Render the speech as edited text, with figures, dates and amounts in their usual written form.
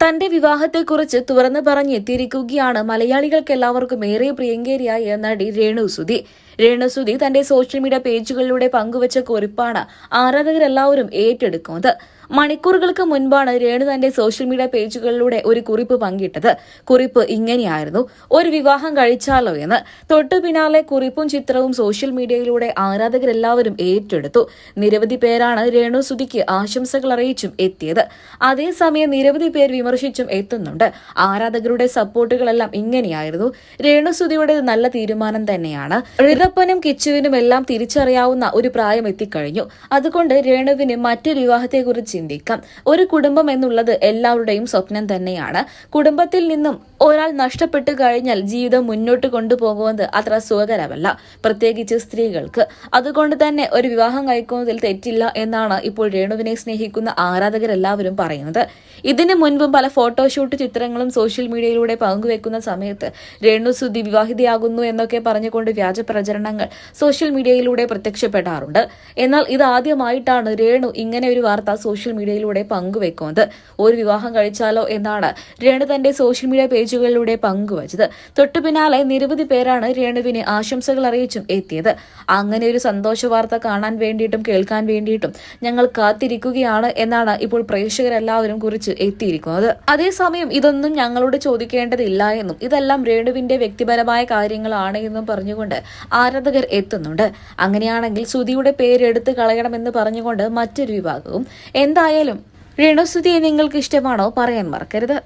തന്റെ വിവാഹത്തെക്കുറിച്ച് തുറന്നു പറഞ്ഞെത്തിയിരിക്കുകയാണ് മലയാളികൾക്ക് എല്ലാവർക്കും ഏറെ പ്രിയങ്കരിയായ നടി രേണുസുതി. രേണുസുതി തന്റെ സോഷ്യൽ മീഡിയ പേജുകളിലൂടെ പങ്കുവച്ച കുറിപ്പാണ് ആരാധകരെല്ലാവരും ഏറ്റെടുക്കുന്നത്. മണിക്കൂറുകൾക്ക് മുൻപാണ് രേണു തന്റെ സോഷ്യൽ മീഡിയ പേജുകളിലൂടെ ഒരു കുറിപ്പ് പങ്കിട്ടത്. കുറിപ്പ് ഇങ്ങനെയായിരുന്നു: ഒരു വിവാഹം കഴിച്ചാലോ എന്ന്. തൊട്ടു പിന്നാലെ കുറിപ്പും ചിത്രവും സോഷ്യൽ മീഡിയയിലൂടെ ആരാധകരെല്ലാവരും ഏറ്റെടുത്തു. നിരവധി പേരാണ് രേണുസുതിക്ക് ആശംസകൾ അറിയിച്ചും എത്തിയത്. അതേസമയം നിരവധി പേർ വിമർശിച്ചും എത്തുന്നുണ്ട്. ആരാധകരുടെ സപ്പോർട്ടുകളെല്ലാം ഇങ്ങനെയായിരുന്നു: രേണുസുതിയുടെ നല്ല തീരുമാനം തന്നെയാണ്. ഋതപ്പനും കിച്ചുവിനും എല്ലാം തിരിച്ചറിയാവുന്ന ഒരു പ്രായം എത്തിക്കഴിഞ്ഞു. അതുകൊണ്ട് രേണുവിന് മറ്റൊരു വിവാഹത്തെക്കുറിച്ച് ചിന്തിക്കാം. ഒരു കുടുംബം എന്നുള്ളത് എല്ലാവരുടെയും സ്വപ്നം തന്നെയാണ്. കുടുംബത്തിൽ നിന്നും ഒരാൾ നഷ്ടപ്പെട്ടു കഴിഞ്ഞാൽ ജീവിതം മുന്നോട്ട് കൊണ്ടുപോകുന്നത് അത്ര സുഖകരമല്ല, പ്രത്യേകിച്ച് സ്ത്രീകൾക്ക്. അതുകൊണ്ട് തന്നെ ഒരു വിവാഹം കഴിക്കുന്നതിൽ തെറ്റില്ല എന്നാണ് ഇപ്പോൾ രേണുവിനെ സ്നേഹിക്കുന്ന ആരാധകരെല്ലാവരും പറയുന്നത്. ഇതിനു മുൻപും പല ഫോട്ടോഷൂട്ട് ചിത്രങ്ങളും സോഷ്യൽ മീഡിയയിലൂടെ പങ്കുവെക്കുന്ന സമയത്ത് രേണുസുതി വിവാഹിതയാകുന്നു എന്നൊക്കെ പറഞ്ഞുകൊണ്ട് വ്യാജ പ്രചരണങ്ങൾ സോഷ്യൽ മീഡിയയിലൂടെ പ്രത്യക്ഷപ്പെടാറുണ്ട്. എന്നാൽ ഇതാദ്യമായിട്ടാണ് രേണു ഇങ്ങനെ ഒരു വാർത്ത സോഷ്യൽ മീഡിയയിലൂടെ പങ്കുവെക്കുന്നത്. ഒരു വിവാഹം കഴിച്ചാലോ എന്നാണ് രേണു തന്റെ സോഷ്യൽ മീഡിയ പേജുകളിലൂടെ പങ്കുവച്ചത്. തൊട്ടു പിന്നാലെ നിരവധി പേരാണ് രേണുവിന് ആശംസകൾ അറിയിച്ചും എത്തിയത്. അങ്ങനെ ഒരു സന്തോഷ വാർത്ത കാണാൻ വേണ്ടിയിട്ടും കേൾക്കാൻ വേണ്ടിയിട്ടും ഞങ്ങൾ കാത്തിരിക്കുകയാണ് എന്നാണ് ഇപ്പോൾ പ്രേക്ഷകരെല്ലാവരും കുറിച്ച് എത്തിയിരിക്കുന്നത്. അതേസമയം ഇതൊന്നും ഞങ്ങളോട് ചോദിക്കേണ്ടതില്ല എന്നും ഇതെല്ലാം രേണുവിന്റെ വ്യക്തിപരമായ കാര്യങ്ങളാണ് എന്നും പറഞ്ഞുകൊണ്ട് ആരാധകർ എത്തുന്നുണ്ട്. അങ്ങനെയാണെങ്കിൽ സുധിയുടെ പേര് എടുത്തു കളയണമെന്ന് പറഞ്ഞുകൊണ്ട് മറ്റൊരു വിഭാഗവും. എന്തായാലും രേണുസുതിയെ നിങ്ങൾക്ക് ഇഷ്ടമാണോ പറയാൻ മറക്കരുത്.